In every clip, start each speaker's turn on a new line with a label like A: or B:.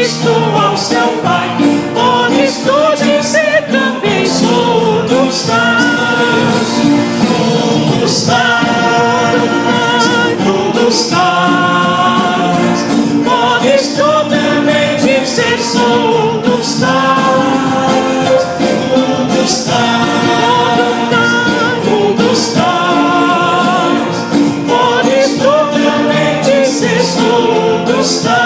A: Cristo ao seu Pai. Podes tu dizer também: sou dos tais, um dos tais, um dos tais. Podes tu também dizer: sou um dos tais, um dos tais, um dos tais. Podes tu também dizer: sou um dos tais.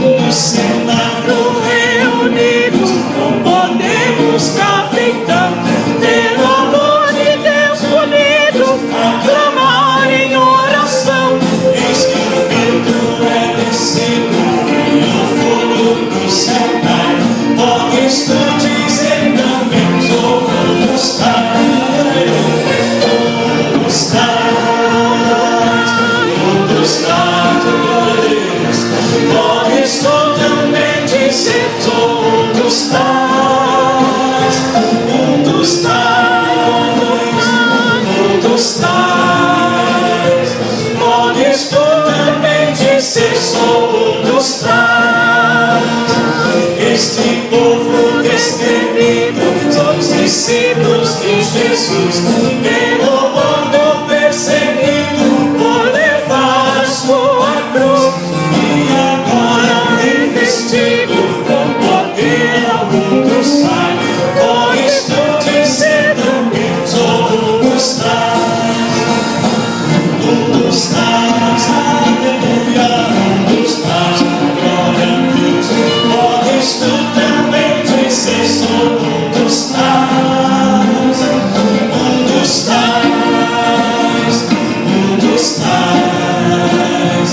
A: No cenário reunidos, não podemos capitão, pelo amor de Deus unido, clamar em oração. Eis que o vento é descido e o fogo do céu cai. Podes tu dizer também: sou um dos tais, um dos tais, um dos tais. Podes tu também dizer: sou um dos tais, um dos tais, um dos tais. Podes tu também dizer: sou um dos tais. Este povo destemido são os discípulos de Jesus, pelo mundo perseguido por levar a sua cruz, e agora revestido com poder ao mundo sai. Podes tu dizer também: sou um dos tais, um dos tais, aleluia, um dos tais, glória a Deus. Podes tu também dizer: sou um dos tais, um dos tais, um dos tais.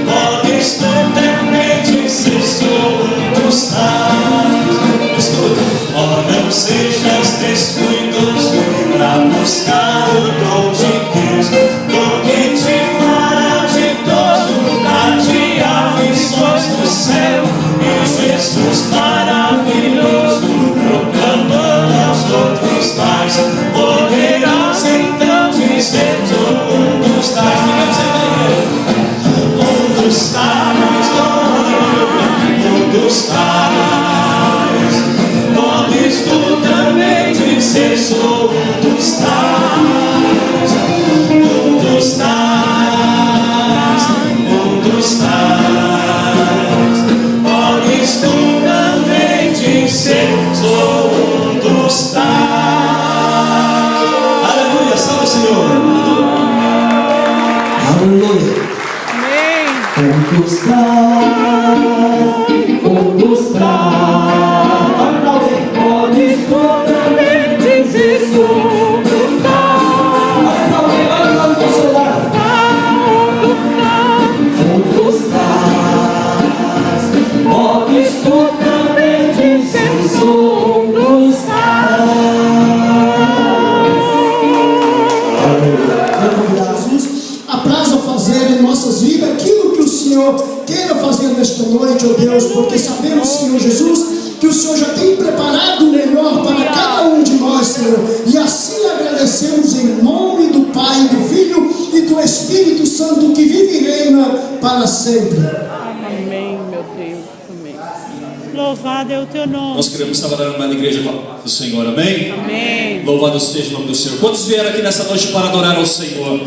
A: Podes tu também dizer: sou um dos tais. Escuta, ó, não sejas descuidoso pra buscar o dom de Deus, do que te fará ditoso na de aflições do céu. E Jesus maravilhoso, proclamando aos outros tais, poderás então dizer: sou um dos tais. Um dos tais, um dos tais. Podes tu também dizer: sou um dos tais, um dos tais, um dos tais. Podes tu também dizer: sou um dos tais. Aleluia, salve o Senhor.
B: Aleluia. Um dos tais, um dos tais. Podes tu também dizer: sou um dos tais. Olha o teu celular. Um dos tais. Podes tu também dizer: sou um dos tais.
C: Jesus, apraz a fazer em nossas vidas aquilo que o Senhor queira fazer nesta noite, ó Deus, porque sabemos, Senhor Jesus, que o Senhor já tem preparado o melhor para cada um de nós, Senhor, e assim agradecemos em nome do Pai, do Filho e do Espírito Santo, que vive e reina para sempre.
D: Amém, meu Deus, amém. Louvado é o teu nome.
A: Nós queremos trabalhar na igreja do Senhor, amém?
D: Amém.
A: Louvado seja o nome do Senhor. Quantos vieram aqui nessa noite para adorar ao Senhor?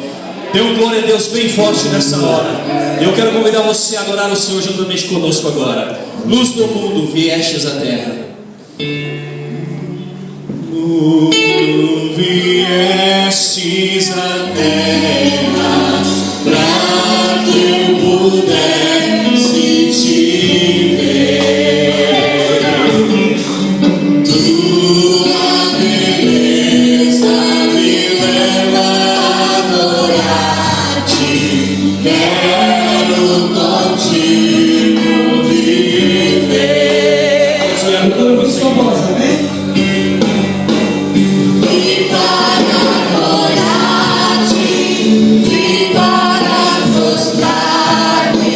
A: Dê um glória a Deus bem forte nessa hora. Eu quero convidar você a adorar o Senhor juntamente conosco agora. Luz do mundo, viestes à terra. Mundo, viestes à terra, para que eu pudesse te ver. Tua beleza me leva a adorar-te. Quero contigo viver.
C: Então, com sua voz, amém?
A: E para adorar-te, e para mostrar-te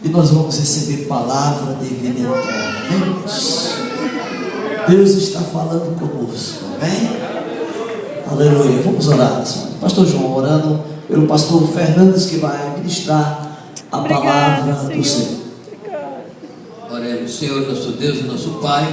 B: E nós vamos receber palavra de vida eterna. Amém? Deus está falando conosco. Amém? Aleluia. Vamos orar. Pastor João orando pelo pastor Fernandes, que vai ministrar a palavra do Senhor.
E: Oremos. Senhor, nosso Deus e nosso Pai,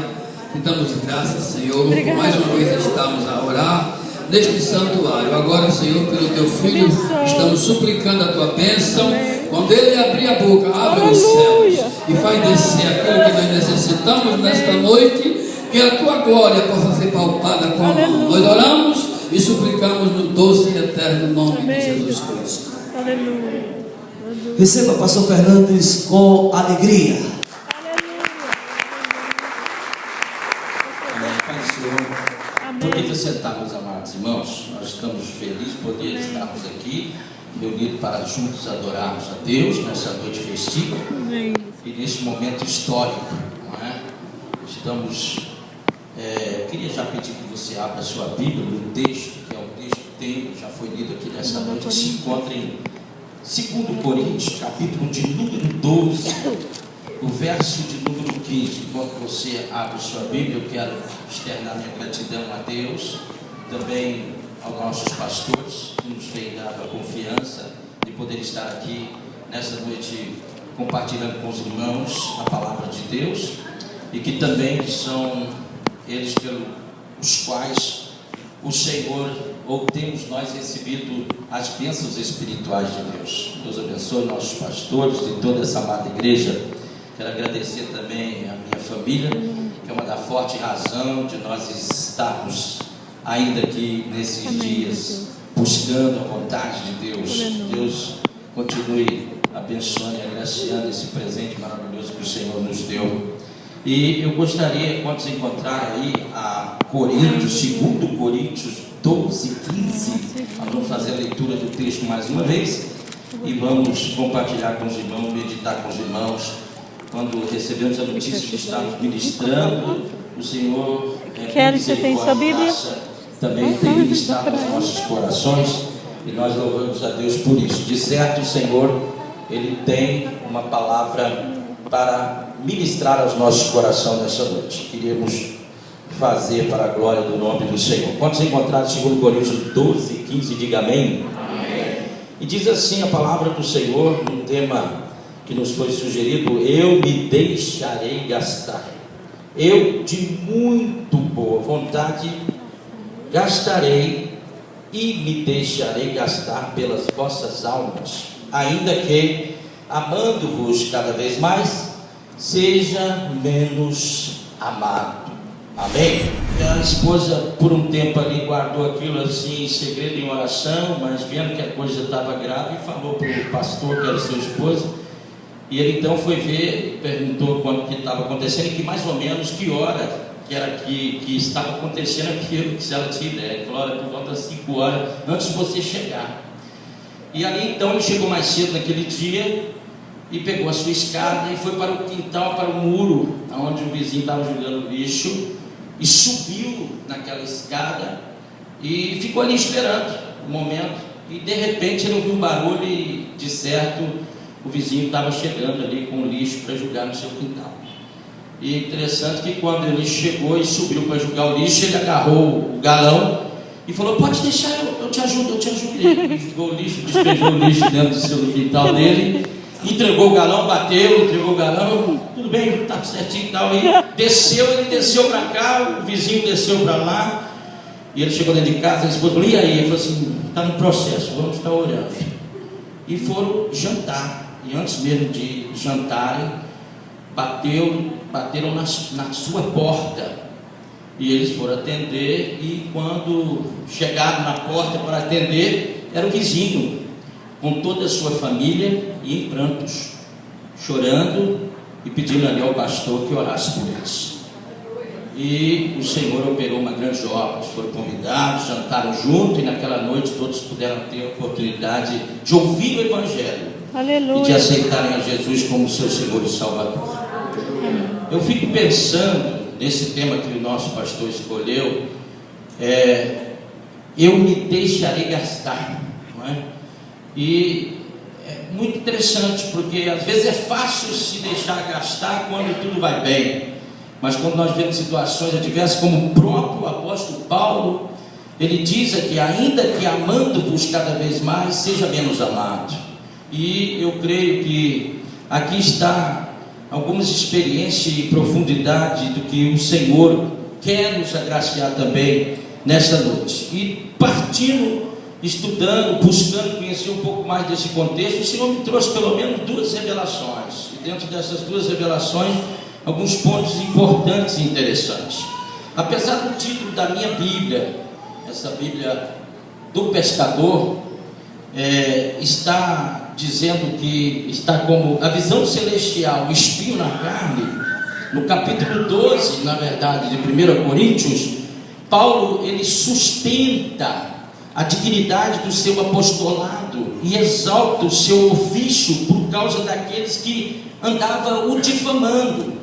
E: te damos graças, Senhor, por mais uma vez estamos a orar neste santuário. Agora, Senhor, pelo teu filho, estamos suplicando a tua bênção. Quando ele abrir a boca, abre os céus e faz descer aquilo que nós necessitamos nesta noite, que a tua glória possa ser palpada com a mão. Nós oramos e suplicamos no doce e eterno nome de Jesus Cristo.
D: Aleluia.
B: Receba, pastor Fernandes, com alegria.
E: Pai do Senhor, podemos sentar, meus amados irmãos. Nós estamos felizes de poder estarmos aqui reunidos para juntos adorarmos a Deus nessa noite festiva.
D: Amém.
E: E neste momento histórico, não é? Estamos. Queria já pedir que você abra a sua Bíblia no texto, que é o texto tema, já foi lido aqui nessa noite, que se encontra em 2 Coríntios, capítulo de número 12, o verso de número 15. Enquanto você abre a sua Bíblia, eu quero externar minha gratidão a Deus, também aos nossos pastores, que nos têm dado a confiança de poder estar aqui nessa noite compartilhando com os irmãos a palavra de Deus, e que também são eles pelos quais o Senhor, ou temos nós recebido as bênçãos espirituais de Deus. Deus abençoe nossos pastores e toda essa amada igreja. Quero agradecer também a minha família, que é uma da forte razão de nós estarmos ainda aqui nesses dias, buscando a vontade de Deus. Deus continue abençoando e agraciando esse presente maravilhoso que o Senhor nos deu. E eu gostaria, quando se encontrar aí a Coríntios, 2 Coríntios 12, 15, nós vamos fazer a leitura do texto mais uma vez e vamos compartilhar com os irmãos, meditar com os irmãos. Quando recebemos a notícia de estarmos ministrando, o Senhor
D: Você tem sua Bíblia?
E: Também tem ministrado nos nossos corações, e nós louvamos a Deus por isso. De certo, o Senhor, Ele tem uma palavra para ministrar aos nossos corações nessa noite. Queríamos fazer para a glória do nome do Senhor. Quando se encontrar em 2 Coríntios 12, 15, diga amém. Amém. E diz assim a palavra do Senhor, um tema que nos foi sugerido: eu me deixarei gastar. Eu, de muito boa vontade, gastarei e me deixarei gastar pelas vossas almas, ainda que, amando-vos cada vez mais, seja menos amado. Amém? A esposa, por um tempo ali, guardou aquilo assim em segredo, em oração, mas vendo que a coisa estava grave, falou para o pastor, que era seu esposo, e ele então foi ver, perguntou quando que estava acontecendo, e que mais ou menos que hora que era que estava acontecendo aquilo, que se ela tinha ideia. Ele falou: olha, por volta das 5 horas antes de você chegar. E ali então ele chegou mais cedo naquele dia e pegou a sua escada e foi para o quintal, para o muro onde o vizinho estava jogando lixo, e subiu naquela escada e ficou ali esperando um momento, e de repente ele ouviu um barulho e, de certo, o vizinho estava chegando ali com o lixo para jogar no seu quintal. E interessante que quando ele chegou e subiu para jogar o lixo, ele agarrou o galão e falou: pode deixar, eu te ajudo. Ele jogou o lixo, despejou o lixo dentro do seu quintal dele, entregou o galão, entregou o galão, tudo bem, tá certinho e tal. E ele desceu para cá, o vizinho desceu para lá. E ele chegou dentro de casa, a esposa falou: e aí? Ele falou assim: está no processo, vamos estar orando. E foram jantar. E antes mesmo de jantarem, bateram na sua porta. E eles foram atender. E quando chegaram na porta para atender, era o vizinho, com toda a sua família e em prantos, chorando e pedindo ali ao pastor que orasse por eles. E o Senhor operou uma grande obra. Eles foram convidados, jantaram junto, e naquela noite todos puderam ter a oportunidade de ouvir o Evangelho.
D: Aleluia.
E: E de aceitarem a Jesus como seu Senhor e Salvador. Eu fico pensando nesse tema que o nosso pastor escolheu, eu me deixarei gastar, não é? E é muito interessante, porque às vezes é fácil se deixar gastar quando tudo vai bem. Mas quando nós vemos situações adversas, como o próprio apóstolo Paulo, ele diz aqui: ainda que amando-vos cada vez mais, seja menos amado. E eu creio que aqui está algumas experiências e profundidade do que o Senhor quer nos agraciar também nessa noite. E partindo, estudando, buscando conhecer um pouco mais desse contexto, o Senhor me trouxe pelo menos 2 revelações. E dentro dessas 2 revelações, alguns pontos importantes e interessantes. Apesar do título da minha Bíblia, essa Bíblia do pescador, está dizendo que está como a visão celestial, o espinho na carne. No capítulo 12, na verdade, de 1 Coríntios, Paulo, ele sustenta a dignidade do seu apostolado e exalta o seu ofício por causa daqueles que andavam o difamando.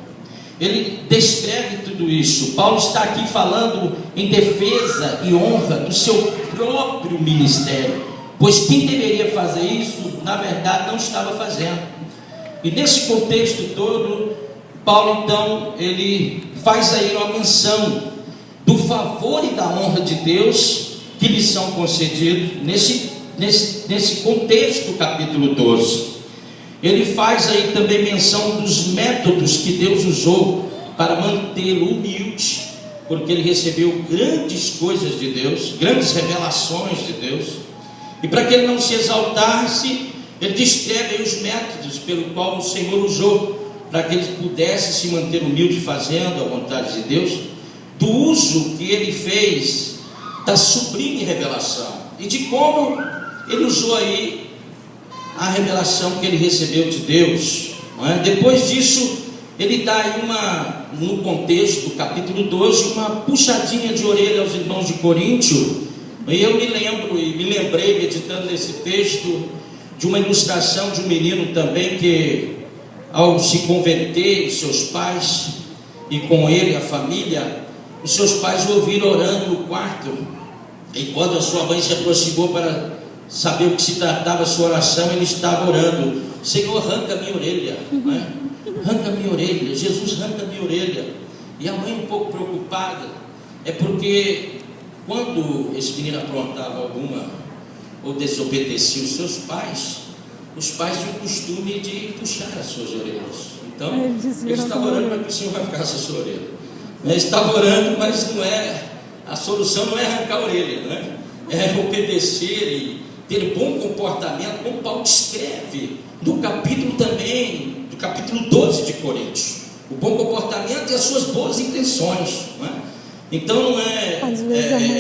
E: Ele descreve tudo isso. Paulo está aqui falando em defesa e honra do seu próprio ministério, pois quem deveria fazer isso, na verdade, não estava fazendo. E nesse contexto todo, Paulo então, ele faz aí uma menção do favor e da honra de Deus que lhes são concedidos nesse contexto do capítulo 12. Ele faz aí também menção dos métodos que Deus usou para mantê-lo humilde, porque ele recebeu grandes coisas de Deus, grandes revelações de Deus, e para que ele não se exaltasse, ele descreve aí os métodos pelo qual o Senhor usou para que ele pudesse se manter humilde, fazendo a vontade de Deus, do uso que ele fez da sublime revelação e de como ele usou aí a revelação que ele recebeu de Deus, não é? Depois disso, ele dá aí no contexto do capítulo 12, uma puxadinha de orelha aos irmãos de Coríntio. E eu me lembrei, meditando nesse texto, de uma ilustração de um menino também que, ao se converter, os seus pais, e com ele a família, os seus pais o ouviram orando no quarto, e quando a sua mãe se aproximou para saber o que se tratava a sua oração, ele estava orando: Senhor, arranca a minha orelha, não é? Arranca a minha orelha, Jesus, arranca a minha orelha. E a mãe, um pouco preocupada, é porque quando esse menino aprontava alguma ou desobedecia os seus pais tinham o costume de puxar as suas orelhas. Então, ele estava orando para que o Senhor arrancasse a sua orelha. Ele estava orando, mas a solução não é arrancar a orelha, não é? É obedecer e ter bom comportamento, como Paulo descreve no capítulo também, do capítulo 12 de Coríntios. O bom comportamento e as suas boas intenções, não é? Então não é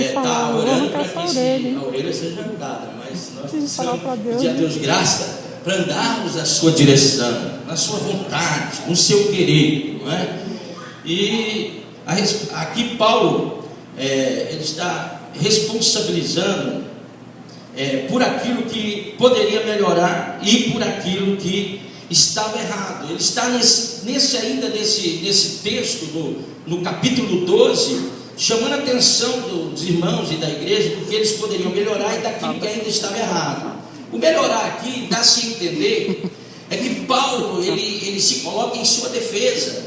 E: estar orando para que a orelha seja arrancada, mas nós precisamos pedir a Deus graça para andarmos na sua direção, na sua vontade, no seu querer, não é? E aqui Paulo, ele está responsabilizando por aquilo que poderia melhorar e por aquilo que estava errado. Ele está nesse texto, no capítulo 12, chamando a atenção dos irmãos e da igreja do que eles poderiam melhorar e daquilo que ainda estava errado. O melhorar aqui, dá-se a entender, é que Paulo, ele se coloca em sua defesa.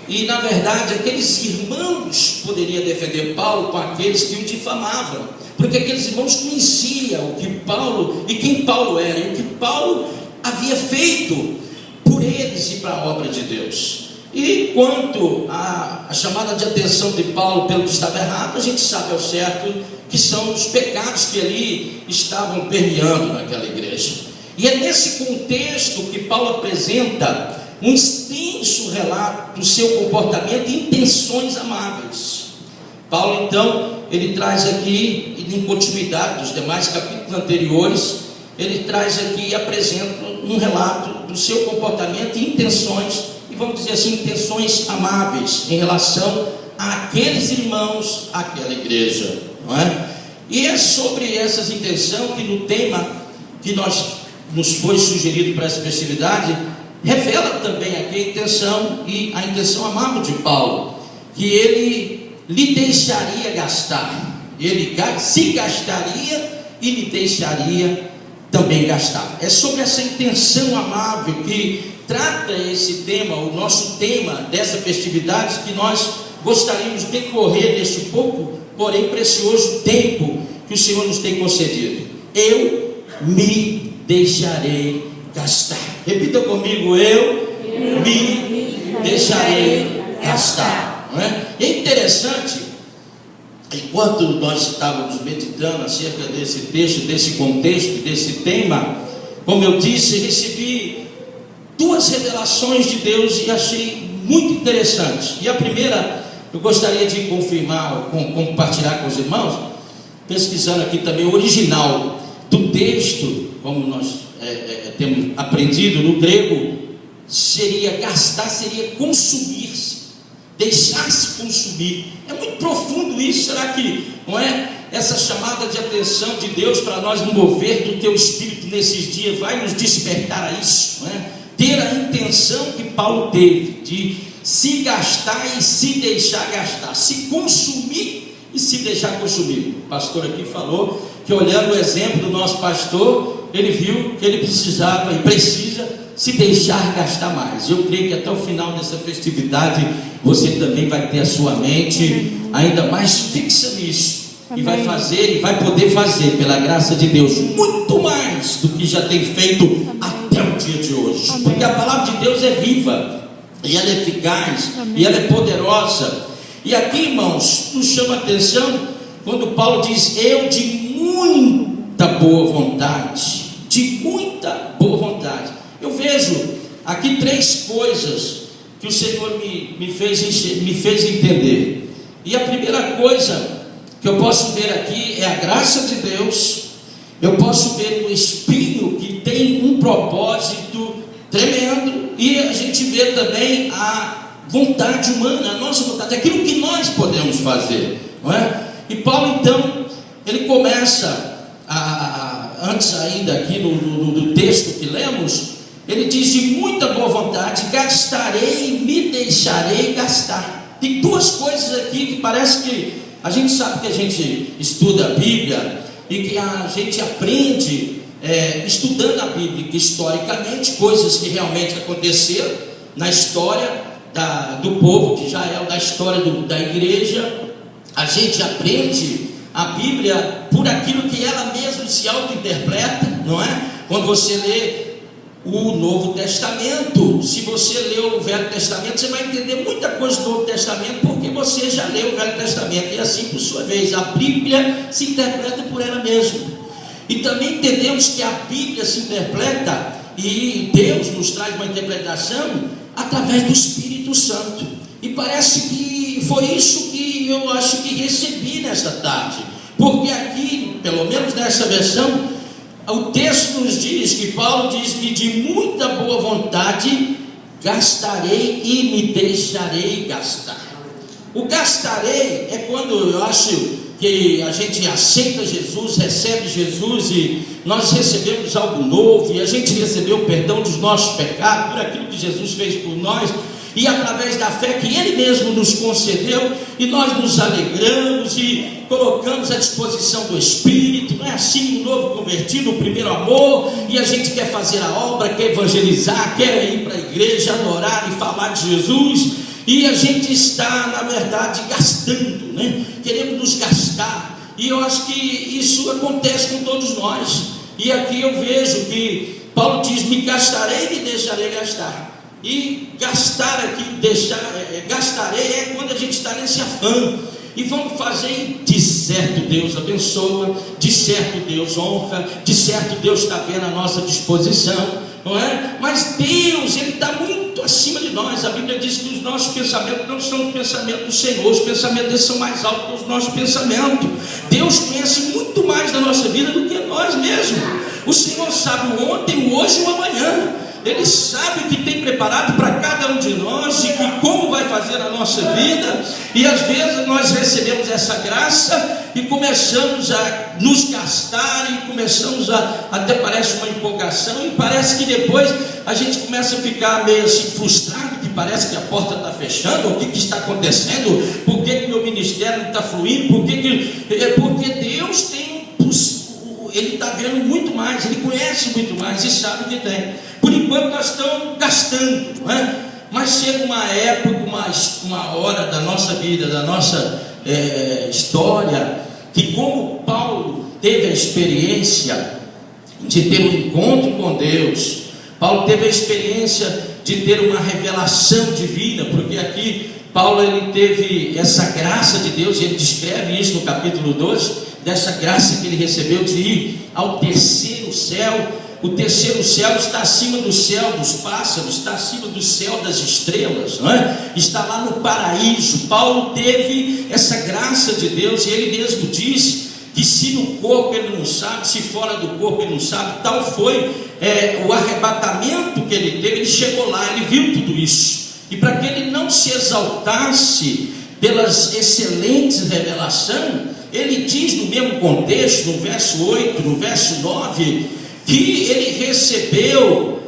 E: E na verdade aqueles irmãos poderiam defender Paulo com aqueles que o difamavam, porque aqueles irmãos conheciam o que Paulo e quem Paulo era, e o que Paulo havia feito por eles e para a obra de Deus. E quanto à chamada de atenção de Paulo pelo que estava errado, a gente sabe ao certo que são os pecados que ali estavam permeando naquela igreja. E é nesse contexto que Paulo apresenta um extenso relato do seu comportamento e intenções amáveis. Paulo então, ele traz aqui, em continuidade dos demais capítulos anteriores, ele traz aqui e apresenta um relato do seu comportamento e intenções, e vamos dizer assim, intenções amáveis em relação àqueles irmãos, àquela igreja, não é? E é sobre essas intenções que no tema que nos foi sugerido para essa festividade, revela também aqui a intenção amável de Paulo, que ele lhe deixaria gastar, ele se gastaria e lhe deixaria também gastar. É sobre essa intenção amável que trata esse tema, o nosso tema dessa festividade, que nós gostaríamos de decorrer neste pouco, porém precioso tempo que o Senhor nos tem concedido. Eu me deixarei gastar. Repita comigo: eu me deixarei gastar. Não é? É interessante, enquanto nós estávamos meditando acerca desse texto, desse contexto, desse tema, como eu disse, recebi duas revelações de Deus e achei muito interessante. E a primeira, eu gostaria de confirmar, compartilhar com os irmãos, pesquisando aqui também o original do texto, como nós temos aprendido no grego, seria gastar, seria consumir-se, deixar-se consumir. É muito profundo isso. Será que não é essa chamada de atenção de Deus para nós, no mover do teu espírito nesses dias, vai nos despertar a isso, não é? Ter a intenção que Paulo teve de se gastar e se deixar gastar, se consumir e se deixar consumir. O pastor aqui falou que, olhando o exemplo do nosso pastor, ele viu que ele precisava e precisa se deixar gastar mais. Eu creio que até o final dessa festividade você também vai ter a sua mente ainda mais fixa nisso. E vai fazer e vai poder fazer, pela graça de Deus, muito mais do que já tem feito até o dia de hoje. Porque a palavra de Deus é viva, e ela é eficaz, e ela é poderosa. E aqui, irmãos, nos chama a atenção quando Paulo diz: eu de muita boa vontade, de muita boa vontade. Eu vejo aqui três coisas que o Senhor me fez entender. E a primeira coisa que eu posso ver aqui é a graça de Deus. Eu posso ver o espinho que tem um propósito tremendo, e a gente vê também a vontade humana, a nossa vontade, aquilo que nós podemos fazer, não é? E Paulo então, ele começa antes ainda aqui do texto que lemos, ele diz: de muita boa vontade gastarei e me deixarei gastar. Tem duas coisas aqui que parece que a gente sabe que a gente estuda a Bíblia e que a gente aprende estudando a Bíblia, que historicamente coisas que realmente aconteceram na história do povo de Israel, da história da igreja. A gente aprende a Bíblia por aquilo que ela mesma se auto-interpreta, não é? Quando você lê o Novo Testamento, se você leu o Velho Testamento, você vai entender muita coisa do Novo Testamento, porque você já leu o Velho Testamento, e assim, por sua vez, a Bíblia se interpreta por ela mesma. E também entendemos que a Bíblia se interpreta, e Deus nos traz uma interpretação através do Espírito Santo. E parece que foi isso que eu acho que recebi nesta tarde, porque aqui, pelo menos nessa versão, o texto nos diz que Paulo diz que de muita boa vontade gastarei e me deixarei gastar. O gastarei é quando eu acho que a gente aceita Jesus, recebe Jesus, e nós recebemos algo novo, e a gente recebeu o perdão dos nossos pecados por aquilo que Jesus fez por nós, e através da fé que Ele mesmo nos concedeu, e nós nos alegramos e colocamos à disposição do Espírito. Não é assim? O novo convertido, o primeiro amor, e a gente quer fazer a obra, quer evangelizar, quer ir para a igreja, adorar e falar de Jesus. e a gente está, na verdade, gastando, né? Queremos nos gastar, e eu acho que isso acontece com todos nós. E aqui eu vejo que Paulo diz: me gastarei e me deixarei gastar. E gastar aqui, gastarei é quando a gente está nesse afã. E vamos fazer, de certo Deus abençoa, de certo Deus honra, de certo Deus está vendo a nossa disposição, não é? Mas Deus, Ele está muito acima de nós. A Bíblia diz que os nossos pensamentos não são os pensamentos do Senhor, os pensamentos dele são mais altos que os nossos pensamentos. Deus conhece muito mais da nossa vida do que nós mesmos. O Senhor sabe o ontem, o hoje e o amanhã. Ele sabe o que tem preparado para cada um de nós, e que como vai fazer a nossa vida. E às vezes nós recebemos essa graça e começamos a nos gastar, e começamos até parece uma empolgação, e parece que depois a gente começa a ficar meio assim frustrado, que parece que a porta está fechando. O que está acontecendo? Por que meu ministério não está fluindo? Porque Deus tem Ele está vendo muito mais, Ele conhece muito mais e sabe o que tem. Por enquanto nós estamos gastando, não é? Mas chega uma época, uma hora da nossa vida, da nossa história, que como Paulo teve a experiência de ter um encontro com Deus, Paulo teve a experiência de ter uma revelação divina, porque aqui Paulo ele teve essa graça de Deus, e ele descreve isso no capítulo 12, dessa graça que ele recebeu de ir ao terceiro céu. O terceiro céu está acima do céu dos pássaros, está acima do céu das estrelas, não é? Está lá no paraíso. Paulo teve essa graça de Deus, e ele mesmo diz que se no corpo ele não sabe, se fora do corpo ele não sabe, tal foi o arrebatamento que ele teve. Ele chegou lá, ele viu tudo isso, e para que ele não se exaltasse pelas excelentes revelações, ele diz no mesmo contexto, no verso 8, no verso 9, que ele recebeu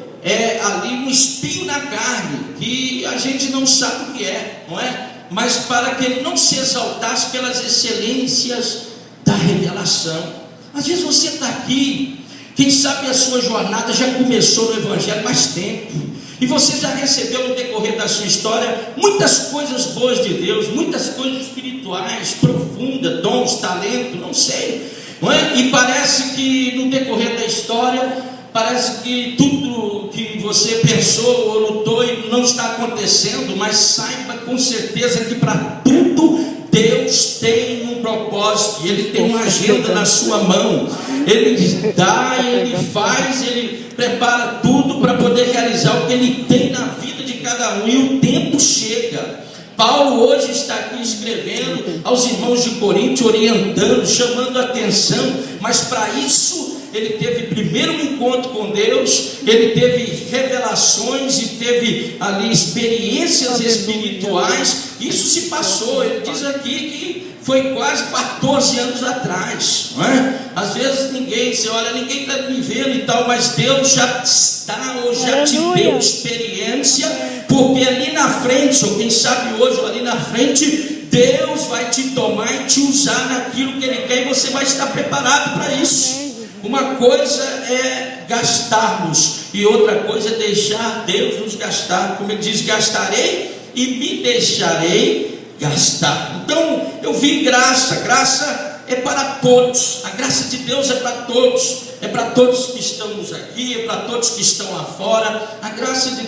E: ali um espinho na carne, que a gente não sabe o que é, não é? Mas para que ele não se exaltasse pelas excelências da revelação. Às vezes você está aqui, quem sabe a sua jornada já começou no Evangelho há mais tempo, e você já recebeu no decorrer da sua história muitas coisas boas de Deus, muitas coisas espirituais, profundas, dons, talento, não sei, não é? E parece que no decorrer da história, parece que tudo que você pensou ou lutou não está acontecendo. Mas saiba com certeza que para tudo Deus tem um propósito, Ele tem uma agenda na sua mão. Ele dá, Ele faz, Ele prepara tudo para poder realizar o que Ele tem na vida de cada um, e o tempo chega. Paulo hoje está aqui escrevendo aos irmãos de Corinto, orientando, chamando a atenção, mas para isso ele teve primeiro um encontro com Deus, ele teve revelações e teve ali experiências espirituais. Isso se passou, ele diz aqui que foi quase 14 anos atrás, não é? Às vezes você olha, ninguém está me vendo e tal, mas Deus já está, ou já te deu experiência, porque ali na frente, ou quem sabe hoje, ou ali na frente, Deus vai te tomar e te usar naquilo que Ele quer, e você vai estar preparado para isso. Uma coisa é gastarmos, e outra coisa é deixar Deus nos gastar. Como Ele diz: gastarei e me deixarei gastar. Então eu vi graça. Graça é para todos. A graça de Deus é para todos. É para todos que estamos aqui, é para todos que estão lá fora. A graça de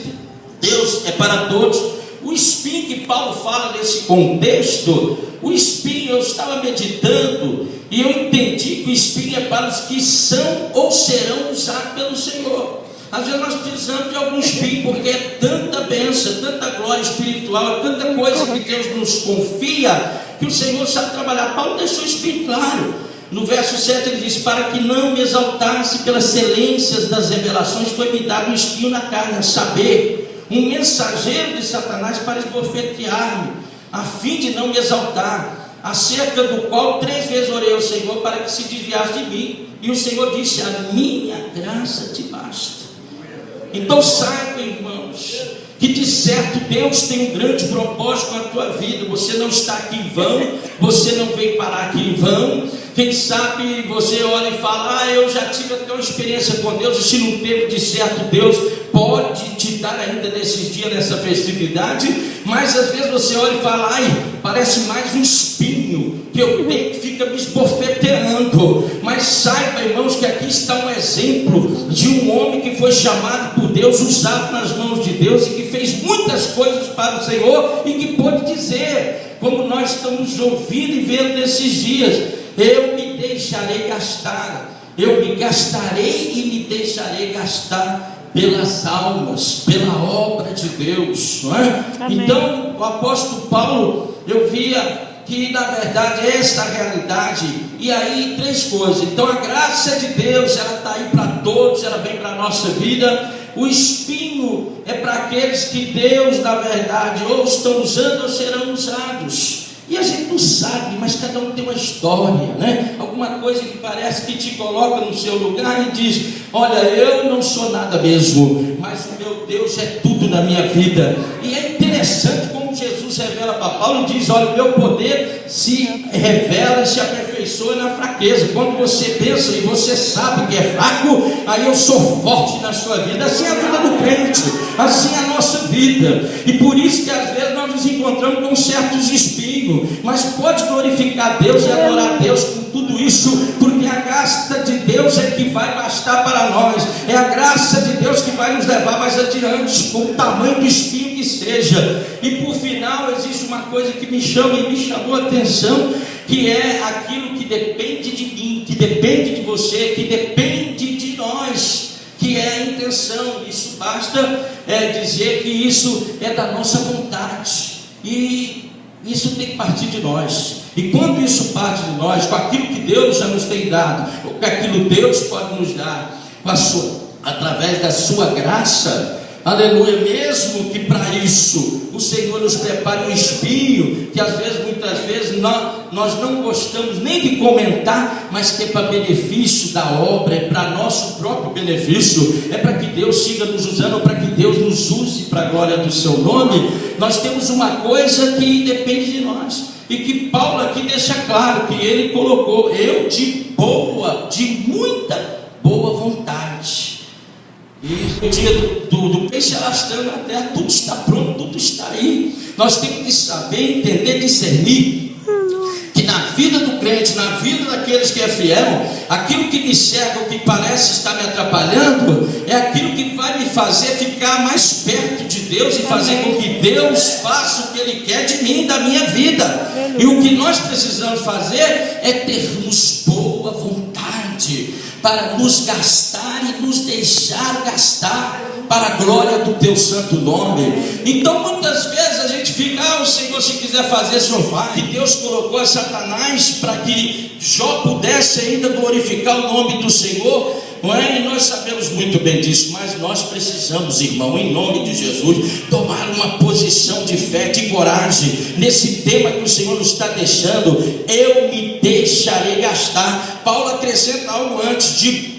E: Deus é para todos. O espinho que Paulo fala nesse contexto, o espinho, eu estava meditando e eu entendi que o espinho é para os que são ou serão usados pelo Senhor. Às vezes nós precisamos de algum espinho, porque é tanta bênção, tanta glória espiritual, é tanta coisa que Deus nos confia, que o Senhor sabe trabalhar. Paulo deixou o espinho claro. No verso 7 ele diz: para que não me exaltasse pelas excelências das revelações, foi-me dado um espinho na carne, a saber, um mensageiro de Satanás para esbofetear-me, a fim de não me exaltar, acerca do qual 3 vezes orei ao Senhor para que se desviasse de mim, e o Senhor disse: a minha graça te basta. Então saiba, irmãos, que de certo Deus tem um grande propósito com a tua vida. Você não está aqui em vão, você não veio parar aqui em vão. Quem sabe você olha e fala: eu já tive até uma experiência com Deus, e se não teve, de certo Deus pode te dar ainda nesses dias, nessa festividade, mas às vezes você olha e fala: ai, parece mais um espinho que eu tenho que fica me esbofeteando. Mas saiba, irmãos, que aqui está um exemplo de um homem que foi chamado por Deus, usado nas mãos de Deus, e que fez muitas coisas para o Senhor, e que pode dizer, como nós estamos ouvindo e vendo nesses dias: eu me deixarei gastar, eu me gastarei e me deixarei gastar pelas almas, pela obra de Deus, não é? Então, o apóstolo Paulo, eu via que na verdade é esta a realidade. E aí, três coisas. Então, a graça de Deus, ela está aí para todos, ela vem para a nossa vida. O espinho é para aqueles que Deus, na verdade, ou estão usando ou serão usados. E a gente não sabe, mas cada um tem uma história, né? Alguma coisa que parece que te coloca no seu lugar e diz: olha, eu não sou nada mesmo, mas o meu Deus é tudo na minha vida. E é interessante como Jesus revela para Paulo e diz: olha, o meu poder se revela e se aperfeiçoa na fraqueza. Quando você pensa e você sabe que é fraco, aí eu sou forte na sua vida. Assim é a vida do crente, assim é a nossa vida. E por isso que às vezes nós nos encontramos com certos espinhos, mas pode glorificar Deus e adorar Deus com tudo isso, porque a graça de Deus é que vai bastar para nós. É a graça de Deus que vai nos levar mais adiante, com o tamanho do espinho que seja. E por final, existe uma coisa que me chama e me chamou a atenção, que é aquilo que depende de mim, que depende de você, que depende de nós, que é a intenção. Isso basta dizer que isso é da nossa vontade, e isso tem que partir de nós. E quando isso parte de nós, com aquilo que Deus já nos tem dado, ou com aquilo que Deus pode nos dar, através da sua graça, aleluia, mesmo que para isso o Senhor nos prepare um espinho, que às vezes, muitas vezes, nós não gostamos nem de comentar, mas que é para benefício da obra, é para nosso próprio benefício, é para que Deus siga nos usando, para que Deus nos use para a glória do seu nome. Nós temos uma coisa que depende de nós, e que Paulo aqui deixa claro, que ele colocou: eu de muita boa vontade. E no dia do peixe alastrando na terra, tudo está pronto, tudo está aí. Nós temos que saber, entender, discernir que na vida do crente, na vida daqueles que é fiel, aquilo que me cerca, o que parece estar me atrapalhando, é aquilo que vai me fazer ficar mais perto de Deus e fazer com que Deus faça o que Ele quer de mim, da minha vida. E o que nós precisamos fazer é termos boa vontade para nos gastar e nos deixar gastar para a glória do teu santo nome. Então muitas vezes a gente fica: o Senhor, se quiser fazer, Senhor vai. E Deus colocou a Satanás para que Jó pudesse ainda glorificar o nome do Senhor, não é? E nós sabemos muito bem disso, mas nós precisamos, irmão, em nome de Jesus, tomar uma posição de fé, de coragem, nesse tema que o Senhor nos está deixando: eu me deixarei gastar. Paulo acrescenta algo antes: de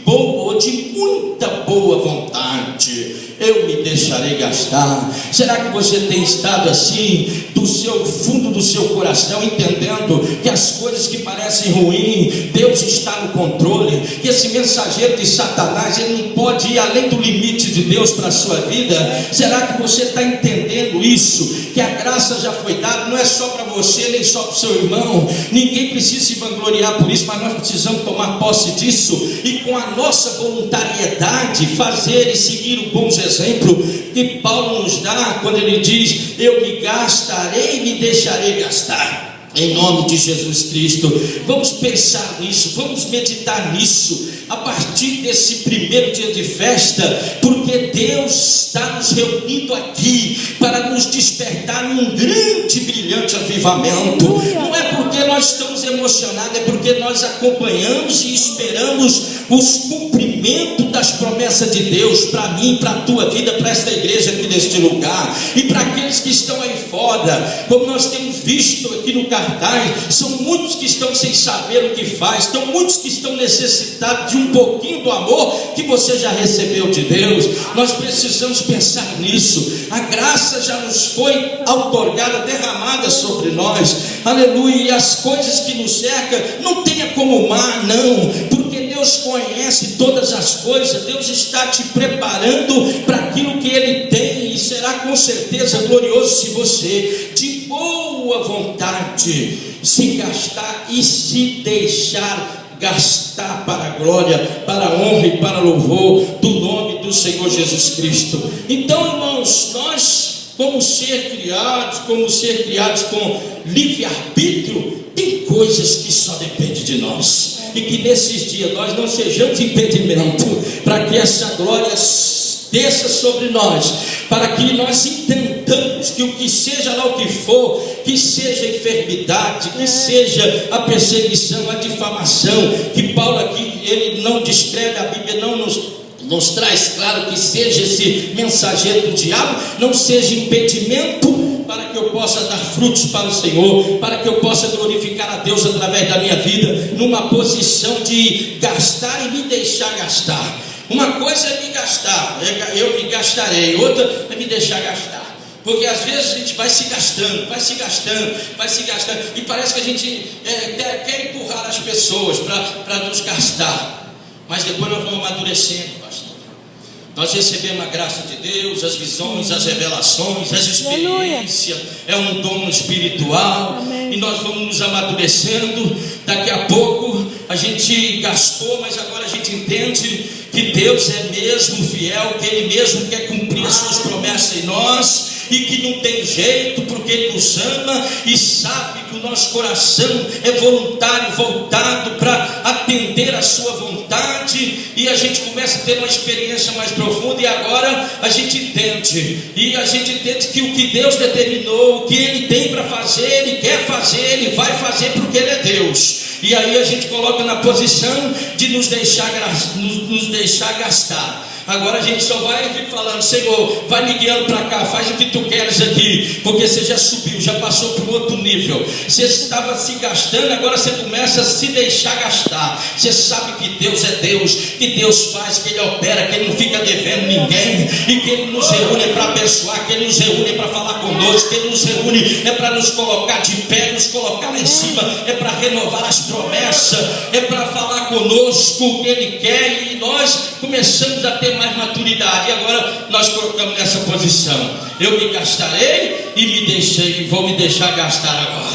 E: muita boa vontade, eu me deixarei gastar. Será que você tem estado assim, do seu fundo do seu coração, entendendo que as coisas que parecem ruins, Deus está no controle, que esse mensageiro de Satanás, ele não pode ir além do limite de Deus para a sua vida? Será que você está entendendo isso? Que a graça já foi dada, não é só para você, nem só para o seu irmão. Ninguém precisa se vangloriar por isso, mas nós precisamos tomar posse disso, e com a nossa voluntariedade fazer e seguir o bom exemplo que Paulo nos dá, quando ele diz: eu me gastarei e me deixarei gastar, em nome de Jesus Cristo. Vamos pensar nisso, vamos meditar nisso, a partir desse primeiro dia de festa, porque Deus está nos reunindo aqui para nos despertar num grande, brilhante avivamento. Não é porque nós estamos emocionados, é porque nós acompanhamos e esperamos os cumprimentos das promessas de Deus para mim, para a tua vida, para esta igreja aqui neste lugar, e para aqueles que estão aí fora. Como nós temos visto aqui no cartaz, são muitos que estão sem saber o que faz, são muitos que estão necessitados de um pouquinho do amor que você já recebeu de Deus. Nós precisamos pensar nisso. A graça já nos foi outorgada, derramada sobre nós, aleluia. E as coisas que nos cercam, não tenha como mar, não, porque Deus Deus conhece todas as coisas, Deus está te preparando para aquilo que Ele tem, e será com certeza glorioso se você, de boa vontade, se gastar e se deixar gastar para a glória, para a honra e para o louvor do nome do Senhor Jesus Cristo. Então, irmãos, nós, como ser criados com livre-arbítrio, tem coisas que só dependem de nós, e que nesses dias nós não sejamos impedimento para que essa glória desça sobre nós, para que nós entendamos que o que seja lá o que for, que seja a enfermidade, que seja a perseguição, a difamação, que Paulo aqui, ele não descreve, a Bíblia não nos traz claro que seja esse mensageiro do diabo, não seja impedimento para que eu possa dar frutos para o Senhor, para que eu possa glorificar a Deus através da minha vida, numa posição de gastar e me deixar gastar. Uma coisa é me gastar, eu me gastarei, outra é me deixar gastar. Porque às vezes a gente vai se gastando, e parece que a gente quer empurrar as pessoas para nos gastar, mas depois nós vamos amadurecendo, pastor. Nós recebemos a graça de Deus, as visões, as revelações, as experiências, é um dom espiritual. Amém. E nós vamos nos amadurecendo. Daqui a pouco a gente gastou, mas agora a gente entende que Deus é mesmo fiel, que Ele mesmo quer cumprir as suas promessas em nós, e que não tem jeito, porque Ele nos ama e sabe que o nosso coração é voluntário, voltado para atender a sua vontade, e a gente começa a ter uma experiência mais profunda, e agora a gente entende que o que Deus determinou, o que Ele tem para fazer, Ele quer fazer, Ele vai fazer, porque Ele é Deus. E aí a gente coloca na posição de nos deixar gastar. Agora a gente só vai aqui falando: Senhor, vai me guiando para cá, faz o que tu queres aqui, porque você já subiu, já passou para um outro nível. Você estava se gastando, agora você começa a se deixar gastar. Você sabe que Deus é Deus, que Deus faz, que Ele opera, que Ele não fica devendo ninguém, e que Ele nos reúne para abençoar, que Ele nos reúne para falar conosco, que Ele nos reúne para nos colocar de pé, nos colocar lá em cima, para renovar as promessas, para falar conosco o que Ele quer, e nós começamos a ter mais maturidade, e agora nós colocamos nessa posição: eu me gastarei e vou me deixar gastar agora.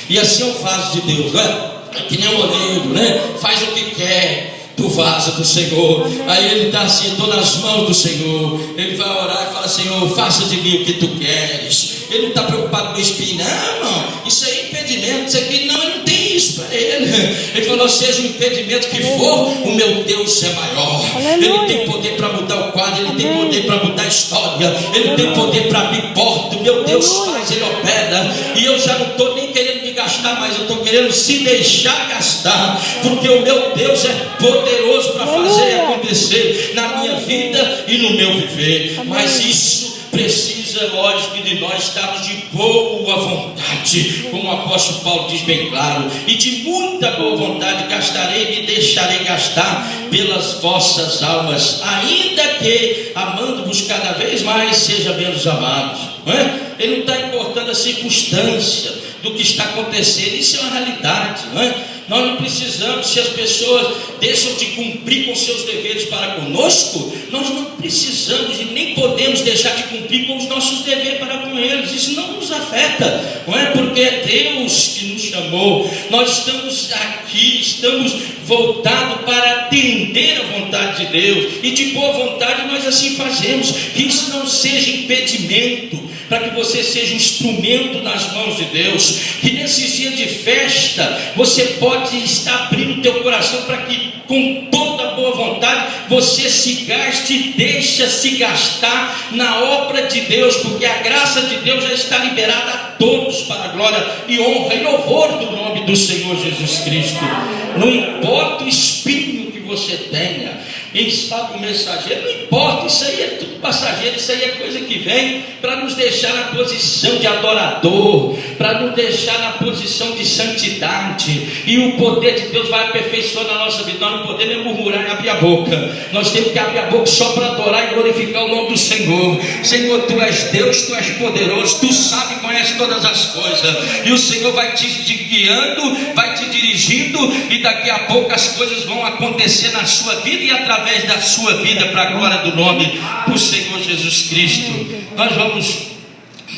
E: E assim é o vaso de Deus, não é? É que nem um oleiro, né? Faz o que quer do vaso do Senhor. Aí ele está assim: estou nas mãos do Senhor. Ele vai orar e fala: Senhor, faça de mim o que tu queres. Ele não está preocupado com espinho, não, isso aí é impedimento, isso aqui não, ele não tem isso para ele. Ele falou: seja o impedimento que for, o meu Deus é maior. Aleluia. Ele tem poder para mudar o quadro, Ele tem poder para mudar a história, Ele tem poder para abrir porta. O meu Deus faz, Ele opera. E eu já não estou nem querendo me gastar mais, eu estou querendo se deixar gastar, porque o meu Deus é poderoso para fazer acontecer na minha vida e no meu viver. Mas isso precisa, lógico, de nós estarmos de boa vontade, como o apóstolo Paulo diz bem claro: e de muita boa vontade gastarei e me deixarei gastar pelas vossas almas, ainda que, amando-vos cada vez mais, seja menos amados. Não é? Ele não está importando a circunstância do que está acontecendo, isso é uma realidade, não é? Nós não precisamos, se as pessoas deixam de cumprir com seus deveres para conosco, nós não precisamos e nem podemos deixar de cumprir com os nossos deveres para com eles. Isso não nos afeta, não é? Porque é Deus que nos chamou. Nós estamos aqui, estamos voltados para atender a vontade de Deus, e de boa vontade nós assim fazemos. Que isso não seja impedimento para que você seja um instrumento nas mãos de Deus. Que nesses dias de festa você pode estar abrindo o teu coração para que, com toda boa vontade, você se gaste e deixa-se gastar na obra de Deus, porque a graça de Deus já está liberada a todos para a glória e honra e louvor do nome do Senhor Jesus Cristo. Não importa o espinho que você tenha, em estado mensageiro. Não importa, isso aí é tudo passageiro, isso aí é coisa que vem para nos deixar na posição de adorador, para nos deixar na posição de santidade, e o poder de Deus vai aperfeiçoando a nossa vida. Nós não podemos murmurar e abrir a boca, nós temos que abrir a boca só para adorar e glorificar o nome do Senhor. Senhor, Tu és Deus, Tu és poderoso, Tu sabe e conhece todas as coisas, e o Senhor vai te guiando, vai te dirigindo, e daqui a pouco as coisas vão acontecer na sua vida e através da sua vida, para a glória do nome do Senhor Jesus Cristo. Nós vamos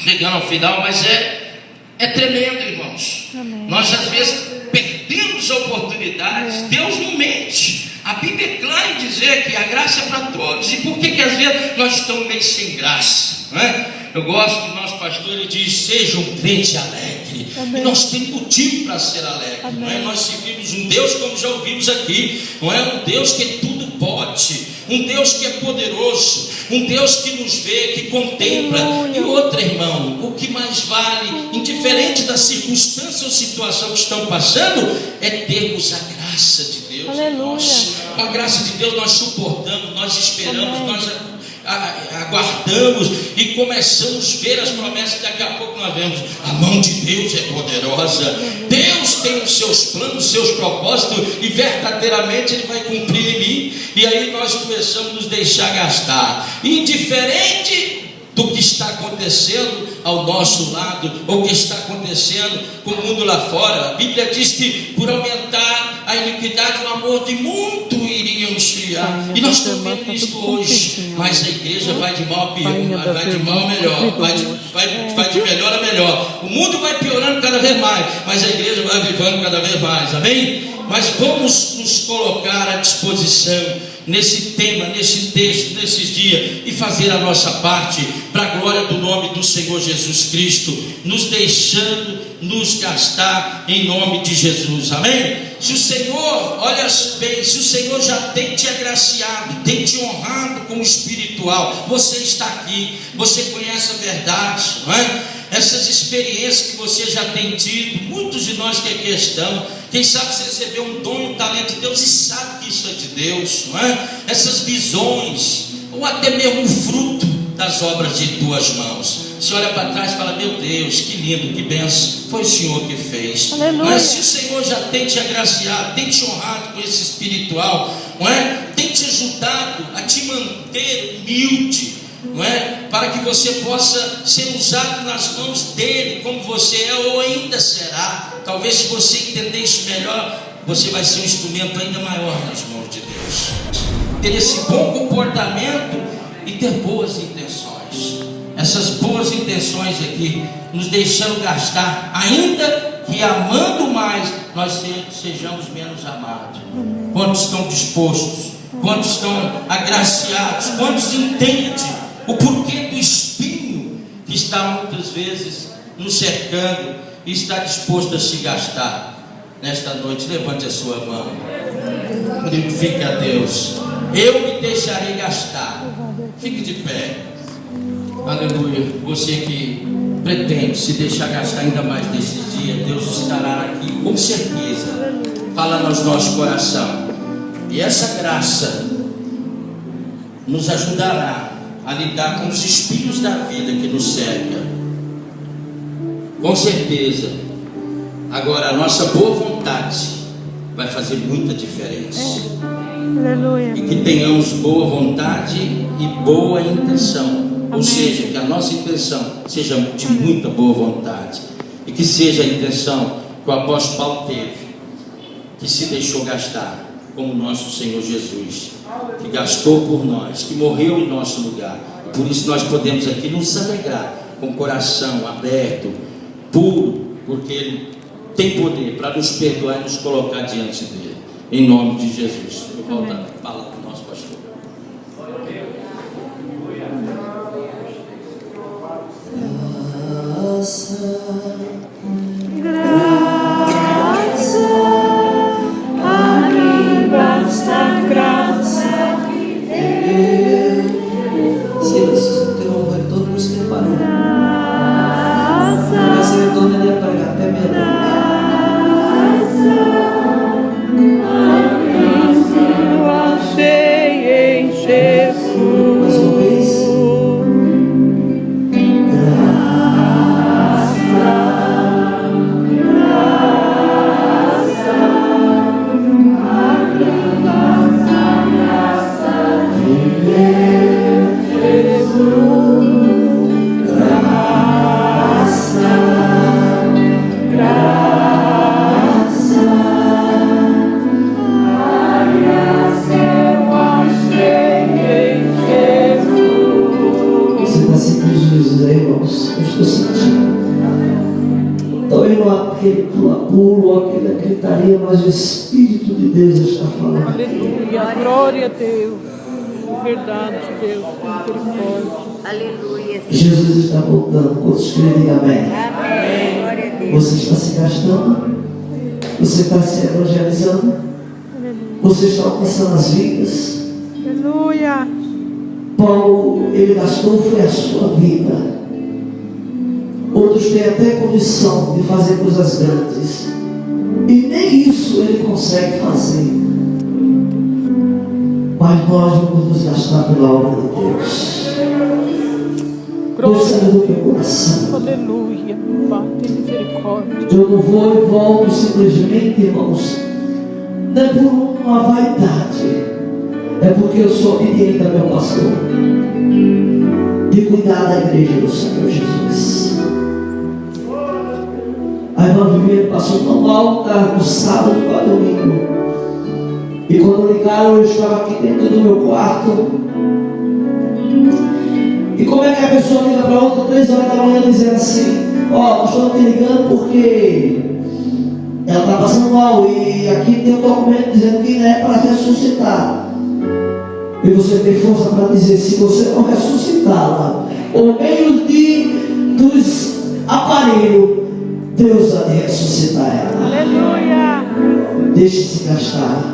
E: chegando ao final, mas é tremendo, irmãos. Nós às vezes perdemos oportunidades. Deus não mente. A Bíblia é clara em dizer que a graça é para todos. E por que às vezes nós estamos meio sem graça, não é? Eu gosto do nosso pastor, ele diz: seja um crente alegre. E nós temos motivo para ser alegre, não é? Nós servimos um Deus, como já ouvimos aqui, não é? Um Deus que tudo pode, um Deus que é poderoso, um Deus que nos vê, que contempla. E outra, irmão, o que mais vale, indiferente da circunstância ou situação que estão passando, é termos a graça de Deus em nós. Com a graça de Deus nós suportamos, nós esperamos, nós aguardamos e começamos a ver as promessas. Daqui a pouco nós vemos: a mão de Deus é poderosa, Deus tem os seus planos, os seus propósitos, e verdadeiramente Ele vai cumprir em mim. E aí nós começamos a nos deixar gastar, indiferente do que está acontecendo ao nosso lado, ou o que está acontecendo com o mundo lá fora. A Bíblia diz que por aumentar a iniquidade, o amor de muito iriam esfriar. E nós estamos vendo isso hoje. Mas a igreja vai de mal a pior, vai de mal a melhor, vai de melhor a melhor. O mundo vai piorando cada vez mais, mas a igreja vai avivando cada vez mais. Amém? Mas vamos nos colocar à disposição nesse tema, nesse texto, nesses dias, e fazer a nossa parte para a glória do nome do Senhor Jesus Cristo, nos deixando nos gastar em nome de Jesus. Amém? Se o Senhor, olha bem, se o Senhor já tem te agraciado, tem te honrado com o espiritual, você está aqui, você conhece a verdade, não é? Essas experiências que você já tem tido, muitos de nós que aqui estão, quem sabe você recebeu um dom e um talento de Deus e sabe que isso é de Deus, não é? Essas visões, ou até mesmo o fruto das obras de tuas mãos. Você olha para trás e fala: meu Deus, que lindo, que benção, foi o Senhor que fez. Mas se o Senhor já tem te agraciado, tem te honrado com esse espiritual, não é? Tem te ajudado a te manter humilde, não é? Para que você possa ser usado nas mãos dele, como você é ou ainda será. Talvez, se você entender isso melhor, você vai ser um instrumento ainda maior nas mãos de Deus. Ter esse bom comportamento e ter boas intenções. Essas boas intenções aqui nos deixando gastar, ainda que amando mais, nós sejamos menos amados. Quantos estão dispostos? Quantos estão agraciados? Quantos entendem o porquê do espinho que está muitas vezes nos cercando e está disposto a se gastar? Nesta noite, levante a sua mão, glorifique a Deus. Eu me deixarei gastar. Fique de pé. Aleluia. Você que pretende se deixar gastar ainda mais nesses dias, Deus estará aqui com certeza, falando aos nossos corações. E essa graça nos ajudará a lidar com os espinhos da vida que nos cerca. Com certeza. Agora, a nossa boa vontade vai fazer muita diferença.
D: Aleluia.
E: E que tenhamos boa vontade e boa intenção. Ou seja, que a nossa intenção seja de muita boa vontade. E que seja a intenção que o apóstolo Paulo teve, que se deixou gastar, como nosso Senhor Jesus, que gastou por nós, que morreu em nosso lugar. Por isso nós podemos aqui nos alegrar, com o coração aberto, puro, porque Ele tem poder para nos perdoar e nos colocar diante dele. Em nome de Jesus. Eu volto a palavra do nosso pastor.
D: Graça, a mim basta graça.
B: Silas, interrompa todo mundo se preparou. Esse retorno ele ia pregar até meia-noite.
D: Graça, a mim
B: pulo, aqui da gritaria, mas o Espírito de Deus está falando.
D: Aleluia, glória a Deus. Verdade, Deus, misericórdia.
F: Aleluia.
B: Jesus está voltando. Quantos creem? Amém.
F: Amém. Glória a Deus.
B: Você está se gastando? Você está se evangelizando? Você está alcançando as vidas?
D: Aleluia.
B: Paulo, ele gastou foi a sua vida. Outros têm até condição de fazer coisas grandes, e nem isso ele consegue fazer. Mas nós vamos nos gastar pela obra de Deus. Deus sabe do meu coração.
D: Aleluia. Pai, tem misericórdia.
B: Eu não vou e volto simplesmente, irmãos, não é por uma vaidade, é porque eu sou obediente ao meu pastor, de cuidar da igreja do Senhor Jesus. A irmã Viviane passou tão mal no sábado para domingo, e quando ligaram eu estava aqui dentro do meu quarto. E como é que a pessoa liga para outra 3 horas da manhã dizendo assim: ó, estou te ligando porque ela está passando mal e aqui tem um documento dizendo que não é para ressuscitar. E você tem força para dizer: se você não ressuscitá-la, ou meio dos aparelhos, Deus há de ressuscitar ela.
D: Aleluia.
B: Deixe-se gastar.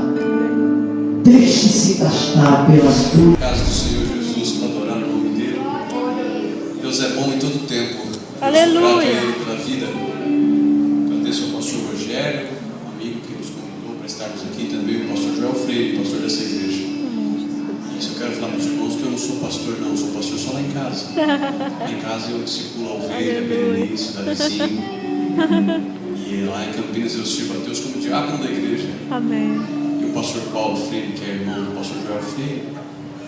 B: Deixe-se gastar pelas tuas.
A: Casa do Senhor Jesus, para adorar o nome dele. Deus é bom em todo tempo.
D: Aleluia.
A: Grato a Ele pela vida. Agradeço ao pastor Rogério, amigo que nos convidou para estarmos aqui, também o pastor Joel Freire, pastor dessa igreja. Isso eu quero falar para os irmãos que eu não sou pastor, não, eu sou pastor só lá em casa. Lá em casa eu discipulo a ovelha, Berenice, Davizinho. E lá em Campinas eu sirvo a Deus como diácono da igreja.
D: Amém.
A: E o pastor Paulo Freire, que é irmão do pastor Joel Freire,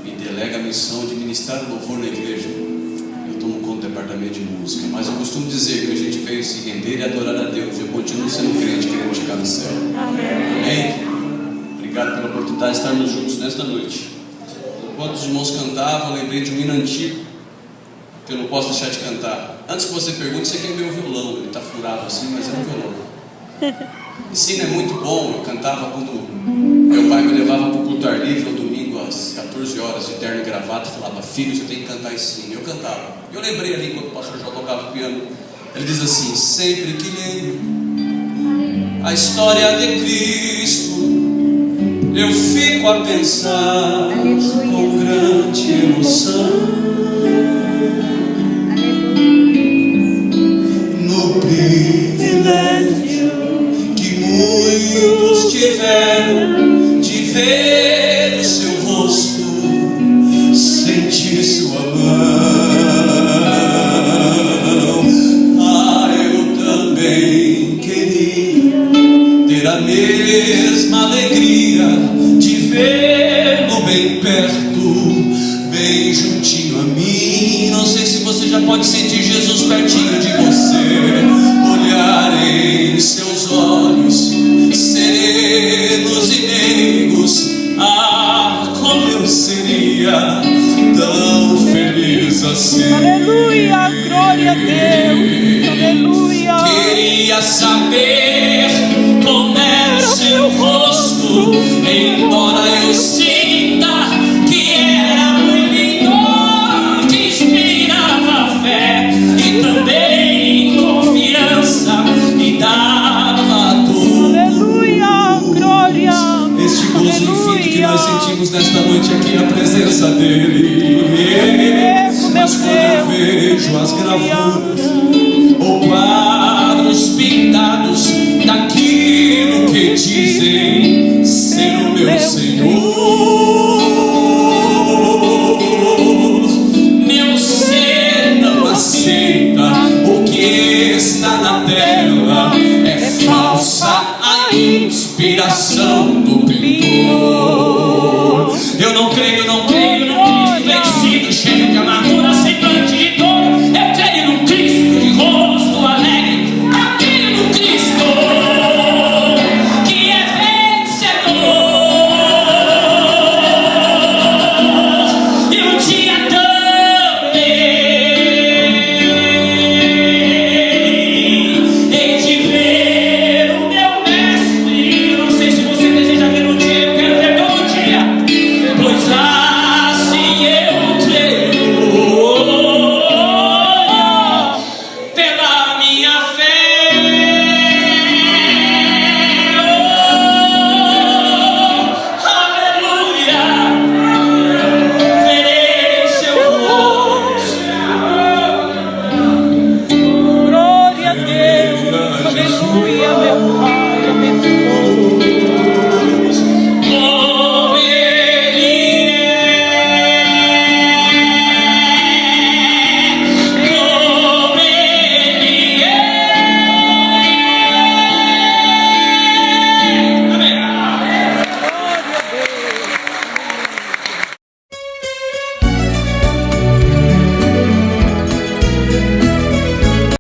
A: me delega a missão de ministrar o louvor na igreja. Eu tomo conta do departamento de música, mas eu costumo dizer que a gente veio se render e adorar a Deus. Eu continuo sendo crente, querendo chegar no céu. Amém? Obrigado pela oportunidade de estarmos juntos nesta noite. Enquanto os irmãos cantavam, eu lembrei de um hino antigo que eu não posso deixar de cantar. Antes que você pergunte, você quer ver o violão. Ele está furado assim, mas é um violão. Esse hino é muito bom. Eu cantava quando meu pai me levava para o culto ar livre no domingo às 14 horas, de terno e gravata, e falava: filho, você tem que cantar esse hino. Eu cantava. Eu lembrei ali quando o pastor João tocava o piano. Ele diz assim: sempre que leio a história de Cristo, eu fico a pensar com grande emoção no privilégio que muitos tiveram de ver o seu rosto, sentir sua mão. Ah, eu também queria ter a mesma alegria de vê-lo bem perto, bem juntinho a mim. Não sei se você já pode sentir Jesus pertinho de você, olhar em seus olhos serenos e meigos. Ah, como eu seria tão feliz assim.
D: Aleluia, glória a Deus. Aleluia.
A: Queria saber como era o seu rosto, embora eu sinta que era muito lindo, que inspirava fé e também confiança e dava tudo.
D: Aleluia, glória.
A: Este gozo infinito que nós sentimos nesta noite aqui, a presença dele. Mas quando eu vejo as gravuras ou quadros pintados daquilo que dizem ser o meu Senhor, meu ser não aceita o que está na tela. É falsa a inspiração